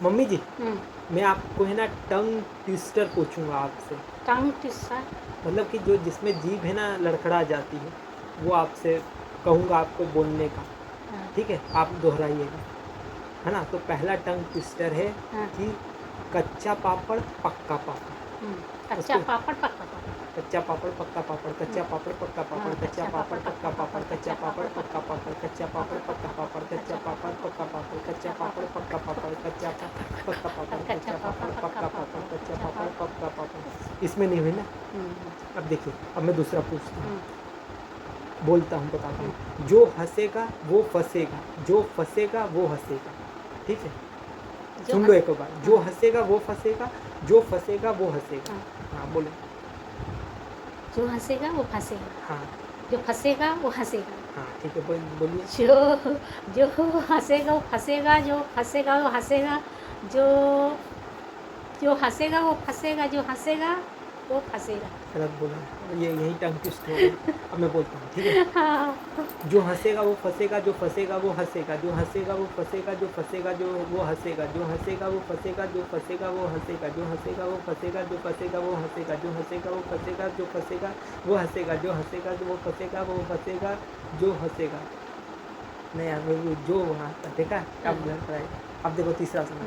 Mummy जी, मैं आपको है ना टंग ट्विस्टर पूछूंगा आपसे। टंग ट्विस्टर मतलब कि जो जिसमें जीभ है ना लड़खड़ा जाती है, वो आपसे कहूँगा आपको बोलने का। ठीक है, आप दोहराइएगा, है ना। तो पहला टंग ट्विस्टर है कि कच्चा पापड़ पक्का पापड़। कच्चा पापड़ पक्का पापड़, कच्चा पापड़ पक्का पापड़, कच्चा पापड़ पक्का पापड़, कच्चा पापड़ पक्का पापड़, कच्चा पापड़ पक्का पापड़, कच्चा पापड़ पक्का पापड़, कच्चा पापड़ पक्का पापड़, कच्चा पापड़ पक्का पापड़, कच्चा पक्का पापड़, कच्चा पापड़ पक्का पापड़, कच्चा पापड़ पक्का पापड़। इसमें नहीं हुई ना। अब देखिए, अब मैं दूसरा पूछता हूँ, बोलता हूँ, बताता हूँ। जो हंसेगा वो फंसेगा, जो फंसेगा वो हंसेगा। ठीक है, सुन लो एक बार। जो हंसेगा वो फंसेगा, जो फंसेगा वो हंसेगा। हाँ बोलो। जो हंसेगा वो फंसेगा, हाँ जो फंसेगा वो हंसेगा, हाँ ठीक है, बोलिए। जो हंसेगा वो फंसेगा, जो फंसेगा वो हंसेगा, जो हंसेगा वो फंसेगा, जो हंसेगा वो फंसेगा। गलत बोला, ये यही टंग ट्विस्ट हो गई। अब मैं बोलता हूँ, ठीक है। जो हंसेगा वो फंसेगा, जो फंसेगा वो हंसेगा, जो हंसेगा वो फंसेगा, जो फंसेगा जो वो हंसेगा, जो हंसेगा वो फंसेगा, जो फंसेगा वो हंसेगा, जो हंसेगा वो फंसेगा, जो फंसेगा वो हंसेगा, जो हंसेगा वो फंसेगा, जो फंसेगा वो हंसेगा, जो हंसेगा वो फंसेगा, वो फंसेगा जो हंसेगा। नहीं यार, वो जो वहाँ देखा अब गलत है। अब देखो तीसरा सुना।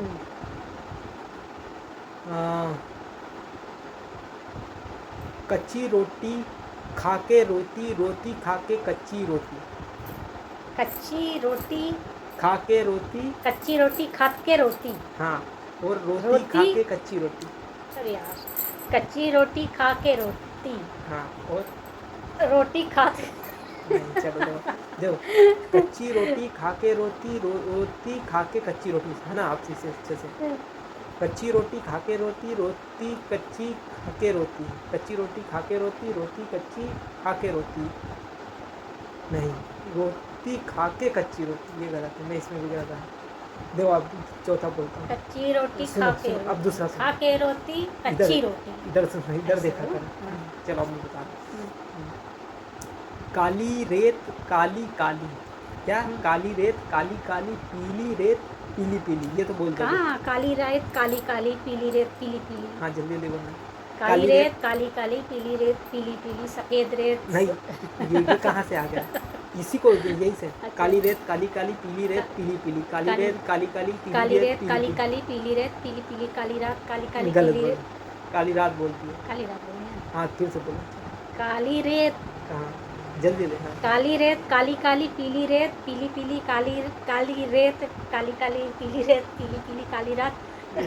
कच्ची रोटी खा के रोती, रोती खा के कच्ची रोटी। कच्ची रोटी खा के रोती, कच्ची रोटी खा के रोटी, हाँ, और रोटी खा के कच्ची रोटी। अरे यार, कच्ची रोटी खा के रोटी, हाँ, और रोटी खा के नहीं, चलो देखो, कच्ची रोटी खा के रोती, रोती खा के कच्ची रोटी, है ना। आप से अच्छे से, कच्ची रोटी खा के रोती, रोती कच्ची खा के रोती, कच्ची रोटी खा के रोती, रोटी कच्ची खा के रोती। नहीं, रोटी खा के कच्ची रोटी, ये गलत है। मैं इसमें भी गलत है। देखो अब चौथा बोलता हूँ। कच्ची रोटी सुनो खा के सुनो, अब दूसरा खा सुनो। के रोटी, कच्ची रोटी। इधर सुनो, इधर देखा कर। चलो अब मैं बता दूँ। काली रेत काली काली, क्या? काली रेत काली काली, पीली रेत पीली पीली। ये तो बोल दो। कहाँ? काली रेत काली काली, पीली रेत पीली पीली। हाँ जल्दी जल्दी बोलना। काली रेत काली काली, पीली रेत पीली पीली, सफेद रेत। नहीं, ये कहाँ से आ गया? इसी को यही से। काली रेत काली काली, पीली रेत पीली पीली, काली रेत काली काली, काली रेत पीली काली पीली। काली, पीली रेत पीली पीली, काली रात काली काली, गलत पीली बोल, रेत। काली रात बोलती है। काली रात बोले हैं। हाँ फिर से बोलो। काली रेत, कहाँ? जल्दी जल्दी। हाँ, काली रेत काली काली, पीली रेत पीली पीली, काली काली रेत काली काली, पीली रेत पीली पीली, काली रात।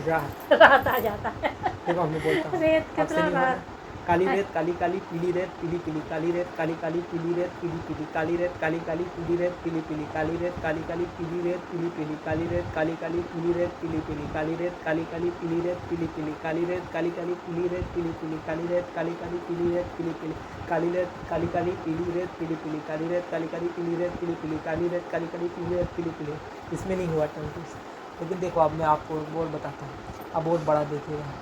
रात। रात आ जाता है। देखो मैं बोलता हूँ, रेत आपसे कितना नहीं होना। रात। काली रेत काली काली, पीली रेत पीली पीली, काली रेत काली काली, पीली रेत पीली पीली, काली रेत काली काली, पीली रेत पीली पीली, काली रेत काली काली, पीली रेत पीली पीली, काली रेत काली काली, पीली रेत पीली पीली, काली रेत काली काली, पीली रेत पीली पीली, काली रेत काली काली, पीली रेत पीली पीली, काली रेत काली काली, पीली रेत पीली पीली, काली रेत काली काली, पीली रेत पीली पीली, काली रेत काली काली, पीली रेत पीली पीली, काली रेत काली काली, पीली रेत पीली पीली। इसमें नहीं हुआ टंग ट्विस्ट। लेकिन देखो अब मैं आपको और बताता हूँ। अब बहुत बड़ा देखिएगा।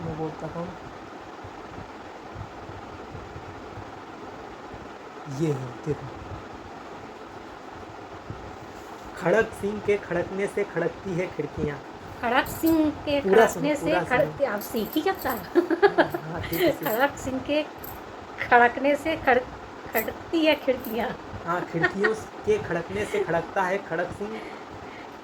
मैं बोलता हूँ, ये है देखो। खड़क सिंह के खड़कने से खड़कती है खिड़कियाँ। खड़क सिंह के पूरा खड़कने सुनो, से पूरा खड़कती, आप सीखी जब तक। हाँ ठीक है। खड़क सिंह के खड़कने से खड़कती है खिड़कियाँ। हाँ, खिड़कियों के खड़कने से खड़कता है खड़क सिंह।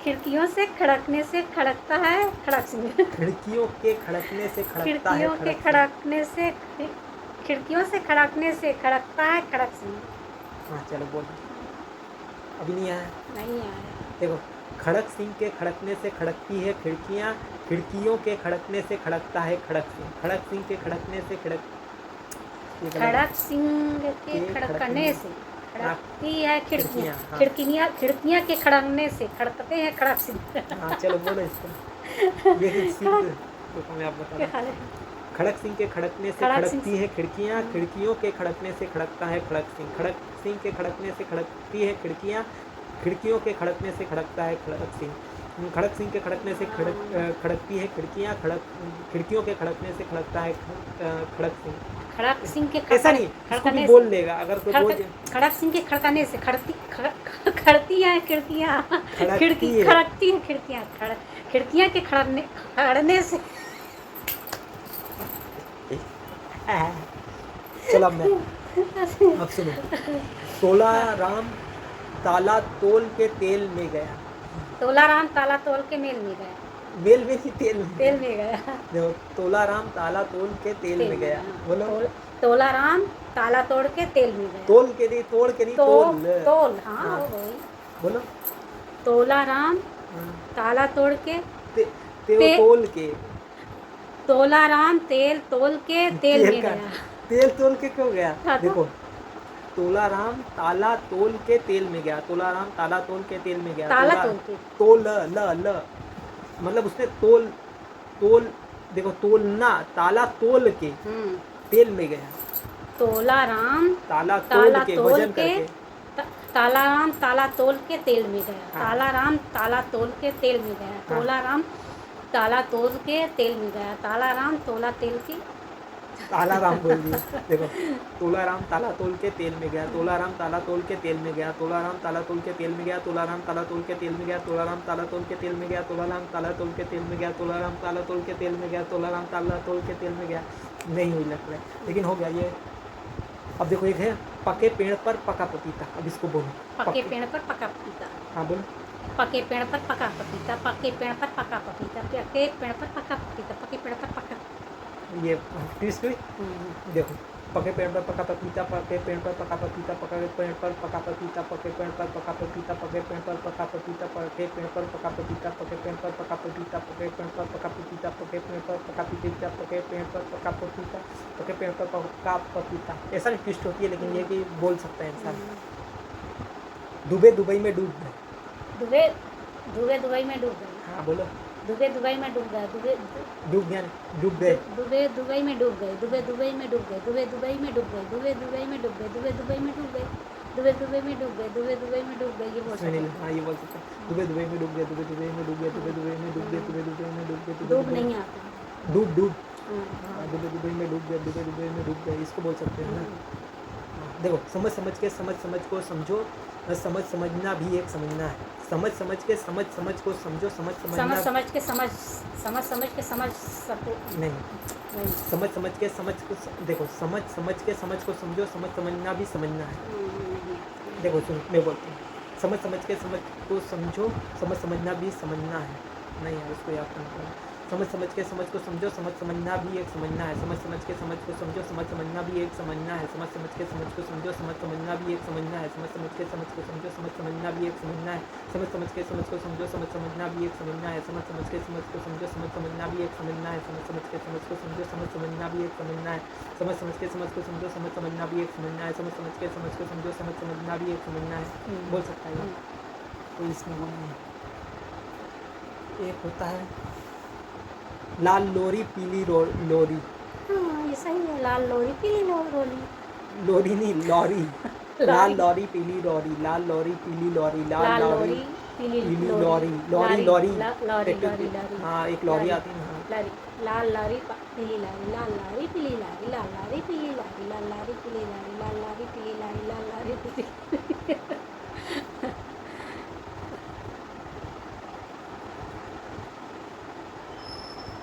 खिड़कियों से खड़कने से खड़कता है खड़क सिंह। खिड़कियों के खड़कने से खड़कता है खिड़कियों के खड़क सिंह। खड़कने से, खिड़कियों से खड़कने से खड़कता है खड़क सिंह। हाँ चलो बोलो। अभी नहीं आया? नहीं आया। देखो, खड़क सिंह के खड़कने से खड़कती है खिड़कियाँ, खिड़कियों के खड़कने से खड़कता है खड़क सिंह, खड़क सिंह के खड़कने से खड़क सिंह के खड़कने से खड़कती है खिड़कियाँ, हाँ। खिड़कियाँ के खड़कने से खड़कते हैं खड़क सिंह। हाँ चलो बोलो इसको। ये सिद्ध तो मैं आप बता दूं। खड़क सिंह के खड़कने से खड़कती है खिड़कियाँ, खिड़कियों के खड़कने से खड़कता है खड़क सिंह, खड़क सिंह के खड़कने से खड़कती है खिड़कियाँ, खिड़कियों के खड़कने से खड़कता है खड़क सिंह, खड़क सिंह के खड़कने से खड़कती है खिड़कियाँ, खिड़कियों के खड़कने से खड़कता है खड़क सिंह। खड़क सिंह के ऐसा नहीं, इसको खड़कने भी से- बोल लेगा अगर कोई बोल खड़क सिंह के खड़काने से खड़ती हैं खिड़कियाँ, खड़कती है। खड़कती हैं खिड़कियाँ, खिड़कियाँ के खड़ने से। चलो अब सुनो। तोला राम ताला तोल के तेल में गया। तोला राम ताला तोल के मेल में गया, मेल में नहीं, तेल में गया। देखो, तोला राम ताला तोल के तेल में गया। बोलो, तोला राम ताला तोड़ के तेल में गया। तोल के नहीं, तोड़ के नहीं, तोल। तोल, हाँ वही। बोलो, तोला राम ताला तोड़ के तोल के। तोला राम तेल तोल के तेल में गया। तेल तोल के क्यों गया? हाँ, तो? देखो, तोला राम ताला तोल के तेल में गया। तोला राम ताला तोल के तेल में गया। ताला तोल के, तोल ल मतलब उसने तोल देखो, तोलना, ताला तोल के तेल में गया। तोला राम ताला तोल के वजन करके। ताला राम ताला तोल के तेल में गया। ताला राम ताला तोल के तेल में गया। तोला राम ताला तोल के तेल में गया। ताला राम तोला तेल के, ताला राम बोल दिया। देखो, तोला राम ताला तोल के तेल में गया। तोला राम ताला तोल के तेल में गया। तोला राम ताला तोल के तेल में गया। तोला राम ताला तोल के तेल में गया। तोला राम ताला तोल के तेल में गया। तोला राम ताला तोल के तेल में गया। तोला राम ताला तोल के तेल में गया। तोला राम ताला तोल के तेल में गया। नहीं हुई लग रहा है, लेकिन हो गया ये। अब देखो, एक है पके पेड़ पर पका पपीता। अब इसको बोलो, पके पेड़ पर पका पपीता। हाँ बोलो, पके पेड़ पर पका पपीता। पके पेड़ पर पका पपीता। पके पेड़ पर पका पपीता। पके पेड़ पर पका, ये ट्विस्ट हुई। देखो, पके पेड़ पर पका पपीता। पके पेड़ पर पका पपीता। पके पेड़ पर पका पपीता। पके पेड़ पर पका पपीता। पके पेड़ पर पका पपीता। पके पेड़ पर पका पपीता। पके पेड़ पर पका पपीता। पके पेड़ पर पका पपीता। पके पेड़ पर पका पपीता। पके पेड़ पर पका पपीता। पके पेड़ पर पका पपीता। ऐसा नहीं ट्विस्ट होती है, लेकिन ये कि बोल सकता है इंसान। दुबई में डूब गए। दुबई में डूब गए। हाँ बोलो, दुबई में डूब गए। डूब गए। दुबई में डूब गए। दुबई में डूब गए। दुबई में डूब गए। दुबई में डूब गए। दुबई में डूब गए। दुबई में डूब गए। दुबई में डूब गए। दुबई में डूब गए। ये बोल सकते हैं। हाँ, ये बोल सकते हैं। दुबई में डूब गए। दुबई में डूब गए। दुबई में डूब गए। दुबई में डूब गए। डूब नहीं आता। डूब हाँ, दुबई में डूब गए। दुबई में डूब गए, इसको बोल सकते हैं ना। देखो, समझ समझ को समझो। समझना भी एक समझना है। समझ के समझ को समझो। समझ के समझ सको नहीं। समझ के समझ को देखो, समझ के समझ को समझो। समझना भी समझना है। देखो सुन, मैं बोलता हूँ, समझ के समझ को समझो। समझना भी समझना है। नहीं यार, उसको याद करना पड़ेगा। समझ के समझ को समझो। समझना भी एक समझना है। समझ के समझ को समझो। समझना भी एक समझना है। समझ के समझ को समझो। समझना भी एक समझना है। समझ के समझ को समझो। समझना भी एक समझना है। समझ के समझ को समझो। समझना भी एक समझना है। समझ के समझ को समझो। समझना भी एक समझना है। समझ के समझ को समझो। समझना भी एक समझना है। समझ के समझ को समझो। समझना भी एक समझना है। समझ के समझ को समझो। समझना भी एक समझना है। बोल सकता है तो इसमें बोलना है। एक होता है लाल लोरी पीली लोरी। हाँ, ये सही है। लाल लोरी पीली लोरी। लोरी नहीं, लॉरी। लाल लॉरी पीली लॉरी। लाल लॉरी पीली लॉरी। लाल लॉरी पीली लॉरी। लॉरी। हाँ, एक लॉरी आती है ना। लाल लॉरी पीली लॉरी। लाल लॉरी पीली लॉरी। लाल लॉरी पीली लॉरी। लाल लॉरी पीली लॉरी। लाल लॉरी पीली लॉरी। लाल लॉरी पीली।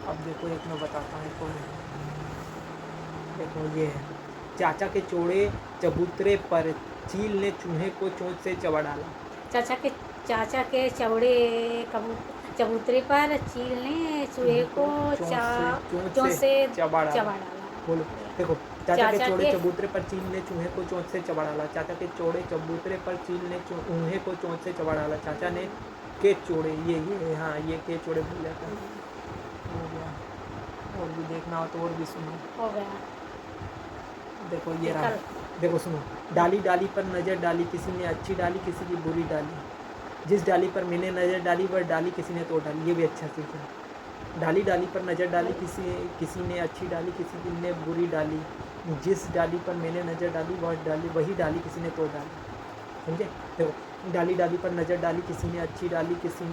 अब देखो, एक मैं बताता हूँ। कौन है? देखो, ये है। चाचा के चोड़े चबूतरे पर चील ने चूहे को चोंच से चबा डाला। चाचा के चबूतरे पर चील ने चूहे को चोंच से चबा डाला। बोलो, देखो, चाचा के चौड़े चबूतरे पर चील ने चूहे को चोंच से चबा डाला। चाचा के चौड़े चबूतरे पर चील ने चूहे को चोंच से चबा डाला। चाचा ने के चौड़े, ये हाँ, ये के चौड़े भूल जाता है। हो गया। और भी देखना हो तो और भी सुनो। हो गया। देखो, ये रहा। देखो सुनो। डाली डाली पर नज़र डाली, किसी ने अच्छी डाली, किसी की बुरी डाली। जिस डाली पर मैंने नज़र डाली वह डाली किसी ने तोड़ डाली। ये भी अच्छा सीखा। डाली डाली पर नज़र डाली, किसी ने अच्छी डाली, किसी ने बुरी डाली। जिस डाली पर मैंने नज़र डाली वही डाली किसी ने तोड़ डाली। समझे? देखो, डाली डाली पर नज़र डाली, किसी ने अच्छी डाली किसी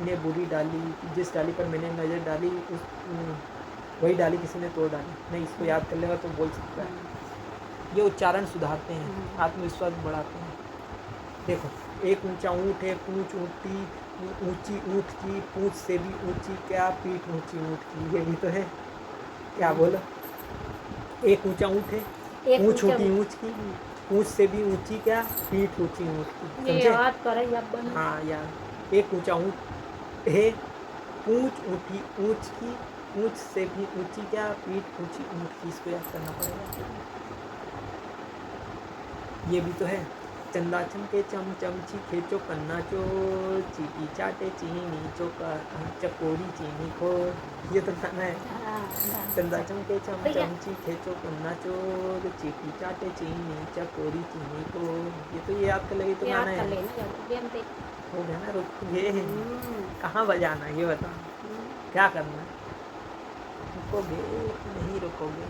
ने बुरी डाली, जिस डाली पर मैंने नज़र डाली उस वही डाली किसी ने तोड़ डाली। नहीं, इसको याद कर लेगा तो बोल सकता है। ये उच्चारण सुधारते हैं, आत्मविश्वास बढ़ाते हैं। देखो, एक ऊंचा ऊँट है, पूँछ ऊँची ऊँट की, पूँछ से भी ऊंची क्या, पीठ ऊंची ऊँट की। ये भी तो है। क्या बोला? एक ऊंचा ऊँट है, पूँछ ऊँटी ऊँच की, पूँछ से भी ऊंची क्या, पीठ ऊंची ऊँट की। ये समझे? याद करे या बन। हाँ यार, एक ऊंचा ऊँट है, पूँछ ऊँटी ऊँच की, पूँछ से भी ऊंची क्या, पीठ ऊंची ऊँट की। इसको याद करना पड़ेगा। ये भी तो है। चंदा चमके चम चमची खेचो कन्ना चोर, चीटी चाटे चीनी चकोरी चीनी को। ये तो गाना है। चंदा चमके चम चमची खेचो कन्ना चोर, चीटी चाटे चीनी चकोरी चीनी को। ये तो ये याद कर लेगी तो गाना है। हो गया ना? रुक ये कहाँ बजाना ये बता, क्या करना है? रुकोगे नहीं रुकोगे?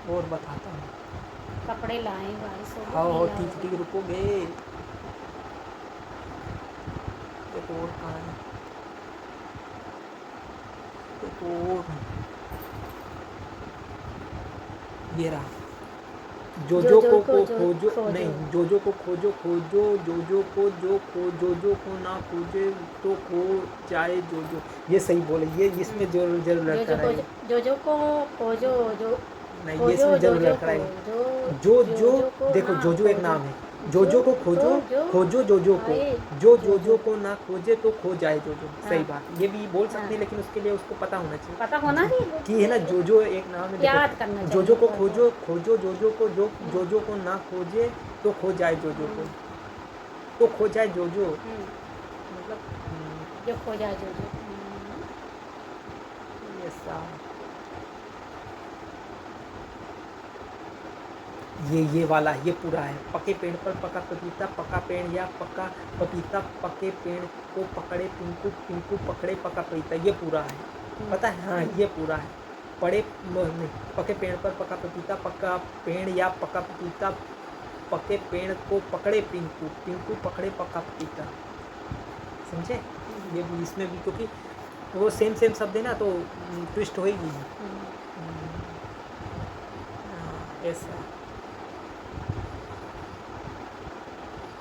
और बताता हूँ। कपड़े लाए बारिश हो गई। हाँ ठीक ठीक, रुकोगे? देखो और कहाँ है, देखो और ये रहा। जोजो को खोजो नहीं, जोजो को खोजो खोजो, जोजो को जो जोजो को ना खोजे तो खो जाए जोजो। ये सही बोले, ये इसमें जरूर लड़का रहेगा। जोजो को खोजो जो नहीं, ये इसमें जरूर लड़का रहेगा। जो देखो, जोजो एक नाम है। जोजो को खोजो खोजो जोजो को, जो जोजो को ना खोजे तो खो जाए जोजो। सही बात, ये भी बोल सकते हैं, लेकिन उसके लिए उसको पता होना चाहिए। पता होना चाहिए कि है ना, जोजो एक नाम है। याद करना चाहिए। जोजो को खोजो खोजो जोजो को, जो जोजो को ना खोजे तो खो जाए जोजो को, तो खो जाए जोजो मतलब जो खो जाए जोजो। ऐसा ये वाला ये पूरा है। पके पेड़ पर पका पपीता, पका पेड़ या पका पपीता, पके पेड़ को पकड़े पिंकू, पिंकू पकड़े पका पपीता। ये पूरा है, पता है? हाँ, ये पूरा है। पड़े नहीं, पके पेड़ पर पका पपीता, पका पेड़ या पका पपीता, पके पेड़ को पकड़े पिंकू, पिंकू पकड़े पका पपीता। समझे? ये भी इसमें भी, क्योंकि वो सेम शब्द है ना, तो ट्विस्ट होएगी। ऐसा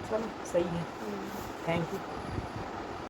चलो सही है। Thank you.